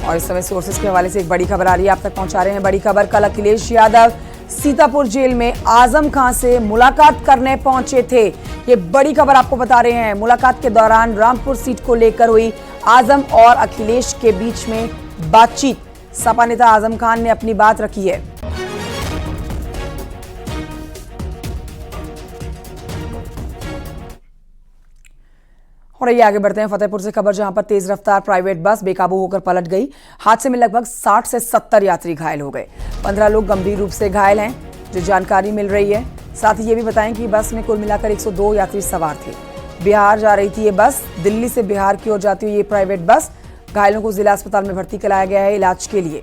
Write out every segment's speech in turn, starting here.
और इस समय सोर्सेज के हवाले से एक बड़ी खबर आ रही है, आप तक पहुंचा रहे हैं बड़ी खबर। कल अखिलेश यादव सीतापुर जेल में आजम खान से मुलाकात करने पहुंचे थे। ये बड़ी खबर आपको बता रहे हैं। मुलाकात के दौरान रामपुर सीट को लेकर हुई आजम और अखिलेश के बीच में बातचीत। सपा नेता आजम खान ने अपनी बात रखी है। और ये आगे बढ़ते हैं फतेहपुर से खबर, जहां पर तेज रफ्तार प्राइवेट बस बेकाबू होकर पलट गई। हादसे में लगभग 60 से 70 यात्री घायल हो गए। 15 लोग गंभीर रूप से घायल हैं, जो जानकारी मिल रही है। साथ ही ये भी बताएं कि बस में कुल मिलाकर 102 यात्री सवार थे। बिहार जा रही थी ये बस। दिल्ली से बिहार की ओर जाती हुई ये प्राइवेट बस। घायलों को जिला अस्पताल में भर्ती कराया गया है इलाज के लिए।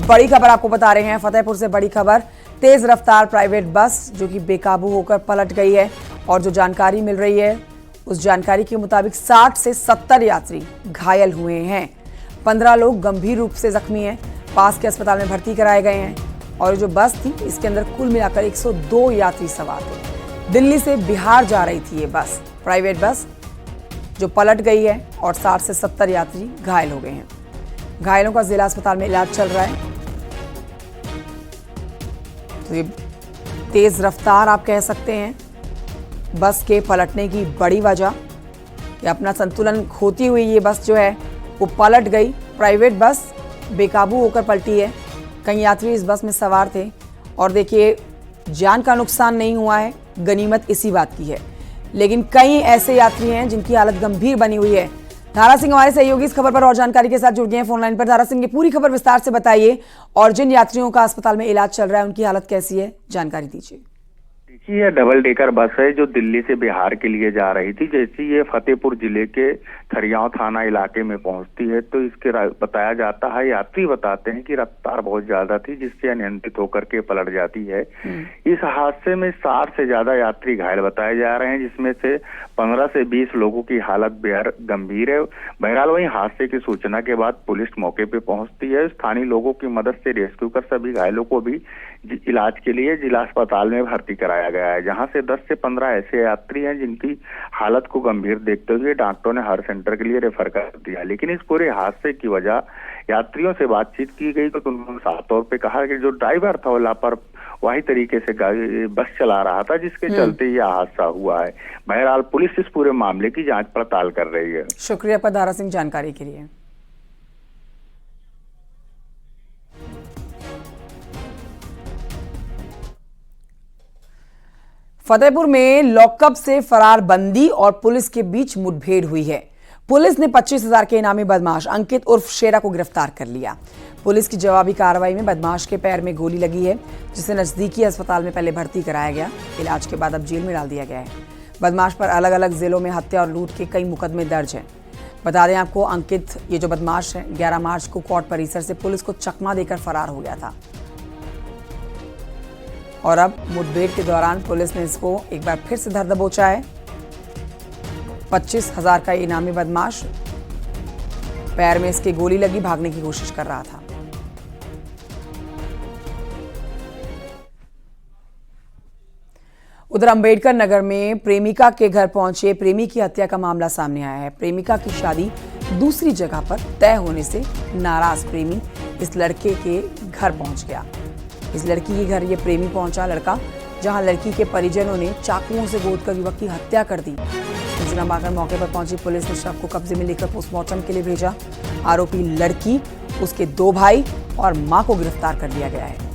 बड़ी खबर आपको बता रहे हैं फतेहपुर से बड़ी खबर। तेज रफ्तार प्राइवेट बस जो कि बेकाबू होकर पलट गई है और जो जानकारी मिल रही है उस जानकारी के मुताबिक 60 से 70 यात्री घायल हुए हैं। 15 लोग गंभीर रूप से जख्मी हैं, पास के अस्पताल में भर्ती कराए गए हैं। और जो बस थी इसके अंदर कुल मिलाकर 102 यात्री सवार थे। दिल्ली से बिहार जा रही थी ये बस, प्राइवेट बस जो पलट गई है और 60 से 70 यात्री घायल हो गए हैं। घायलों का जिला अस्पताल में इलाज चल रहा है। तो ये तेज रफ्तार आप कह सकते हैं बस के पलटने की बड़ी वजह। ये अपना संतुलन खोती हुई ये बस जो है वो पलट गई। प्राइवेट बस बेकाबू होकर पलटी है। कई यात्री इस बस में सवार थे और देखिए जान का नुकसान नहीं हुआ है, गनीमत इसी बात की है। लेकिन कई ऐसे यात्री हैं जिनकी हालत गंभीर बनी हुई है। धारा सिंह हमारे सहयोगी इस खबर पर और जानकारी के साथ जुड़ गए हैं फोन लाइन पर। धारा सिंह, ये पूरी खबर विस्तार से बताइए और जिन यात्रियों का अस्पताल में इलाज चल रहा है उनकी हालत कैसी है, जानकारी दीजिए। देखिए, यह डबल डेकर बस है जो दिल्ली से बिहार के लिए जा रही थी। जैसे ये फतेहपुर जिले के खरियाव थाना इलाके में पहुंचती है तो इसके बताया जाता है, यात्री बताते हैं कि रफ्तार बहुत ज्यादा थी जिससे अनियंत्रित होकर के पलट जाती है। इस हादसे में 60 से ज्यादा यात्री घायल बताए जा रहे हैं, जिसमें से 15 से 20 लोगों की हालत बेहद गंभीर है। बहरहाल वहीं हादसे की सूचना के बाद पुलिस मौके पे पहुंचती है। स्थानीय लोगों की मदद से रेस्क्यू कर सभी घायलों को भी इलाज के लिए जिला अस्पताल में भर्ती कराया गया है, जहां से 10 से 15 ऐसे यात्री हैं जिनकी हालत को गंभीर देखते हुए डॉक्टरों ने हर सेंटर के लिए रेफर कर दिया। लेकिन इस पूरे हादसे की वजह यात्रियों से बातचीत की गई तो उन्होंने साफ तौर पे कहा कि जो ड्राइवर था वो लापरवाही तरीके से बस चला रहा था, जिसके चलते यह हादसा हुआ है। बहरहाल पुलिस इस पूरे मामले की जांच पड़ताल कर रही है। शुक्रिया पर धारा सिंह जानकारी के लिए। फतेहपुर में लॉकअप से फरार बंदी और पुलिस के बीच मुठभेड़ हुई है। पुलिस ने 25,000 के इनामी बदमाश अंकित उर्फ शेरा को गिरफ्तार कर लिया। पुलिस की जवाबी कार्रवाई में बदमाश के पैर में गोली लगी है, जिसे नजदीकी अस्पताल में पहले भर्ती कराया गया। इलाज के बाद अब जेल में डाल दिया गया है। बदमाश पर अलग अलग जिलों में हत्या और लूट के कई मुकदमे दर्ज हैं। बता दें आपको, अंकित ये जो बदमाश है 11 मार्च को कोर्ट परिसर से पुलिस को चकमा देकर फरार हो गया था और अब मुठभेड़ के दौरान पुलिस ने इसको एक बार फिर से धर दबोचा है। 25,000 का इनामी बदमाश, पैर में इसके गोली लगी, भागने की कोशिश कर रहा था। उधर अंबेडकर नगर में प्रेमिका के घर पहुंचे प्रेमी की हत्या का मामला सामने आया है। प्रेमिका की शादी दूसरी जगह पर तय होने से नाराज प्रेमी इस लड़के के घर पहुंच गया। इस लड़की के घर ये प्रेमी पहुंचा लड़का, जहां लड़की के परिजनों ने चाकुओं से गोदकर युवक की हत्या कर दी। सूचना पाकर मौके पर पहुंची पुलिस ने शव को कब्जे में लेकर पोस्टमार्टम के लिए भेजा। आरोपी लड़की, उसके 2 भाई और मां को गिरफ्तार कर लिया गया है।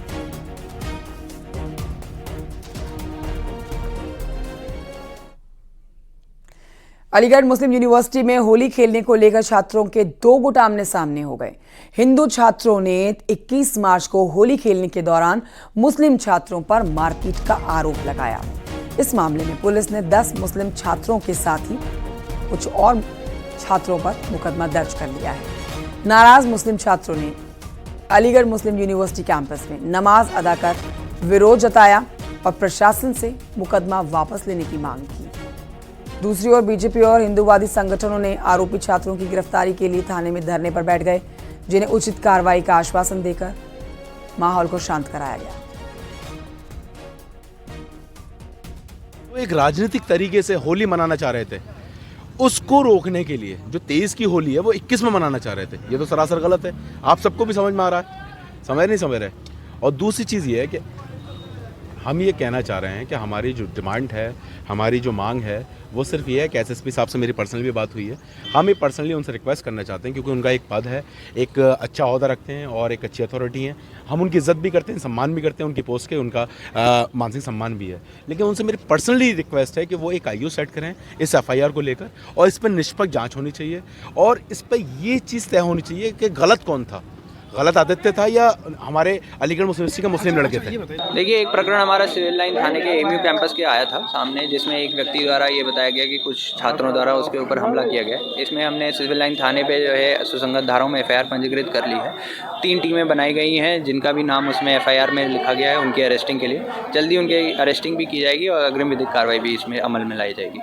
अलीगढ़ मुस्लिम यूनिवर्सिटी में होली खेलने को लेकर छात्रों के 2 गुट आमने सामने हो गए। हिंदू छात्रों ने 21 मार्च को होली खेलने के दौरान मुस्लिम छात्रों पर मारपीट का आरोप लगाया। इस मामले में पुलिस ने 10 मुस्लिम छात्रों के साथ ही कुछ और छात्रों पर मुकदमा दर्ज कर लिया है। नाराज मुस्लिम छात्रों ने अलीगढ़ मुस्लिम यूनिवर्सिटी कैंपस में नमाज अदा कर विरोध जताया और प्रशासन से मुकदमा वापस लेने की मांग की। दूसरी ओर बीजेपी और हिंदूवादी संगठनों ने आरोपी छात्रों की गिरफ्तारी के लिए थाने में धरने पर बैठ गए, जिन्हें उचित कार्रवाई का आश्वासन देकर माहौल को शांत कराया गया। वो एक राजनीतिक तरीके से होली मनाना चाह रहे थे उसको रोकने के लिए जो 23 की होली है वो 21 में मनाना चाह रहे थे। ये तो सरासर गलत है, आप सबको भी समझ में आ रहा है, समझ नहीं समझ रहे। और दूसरी चीज़ ये है कि हम ये कहना चाह रहे हैं कि हमारी जो डिमांड है, हमारी जो मांग है, वो सिर्फ ये है कि एसएसपी साहब से मेरी पर्सनली भी बात हुई है। हम ये पर्सनली उनसे रिक्वेस्ट करना चाहते हैं, क्योंकि उनका एक पद है, एक अच्छा ओहदा रखते हैं और एक अच्छी अथॉरिटी है। हम उनकी इज्जत भी करते हैं, सम्मान भी करते हैं उनकी पोस्ट के, उनका मानसिक सम्मान भी है। लेकिन उनसे मेरी पर्सनली रिक्वेस्ट है कि वो एक आईओ सेट करें इस एफआईआर को लेकर, और इस पर निष्पक्ष जाँच होनी चाहिए, और इस पर ये चीज़ तय होनी चाहिए कि गलत कौन था, गलत आदित्य था या हमारे अलीगढ़ मुस्लिम यूनिवर्सिटी के मुस्लिम लड़के थे। देखिए, एक प्रकरण हमारा सिविल लाइन थाने के एमयू कैंपस के आया था सामने, जिसमें एक व्यक्ति द्वारा ये बताया गया कि कुछ छात्रों द्वारा उसके ऊपर हमला किया गया। इसमें हमने सिविल लाइन थाने पे जो है सुसंगत धाराओं में एफआईआर पंजीकृत कर ली है। 3 टीमें बनाई गई हैं जिनका भी नाम उसमें एफआईआर में लिखा गया है उनकी अरेस्टिंग के लिए। जल्दी उनकी अरेस्टिंग भी की जाएगी और अग्रिम विधिक कार्रवाई भी इसमें अमल में लाई जाएगी।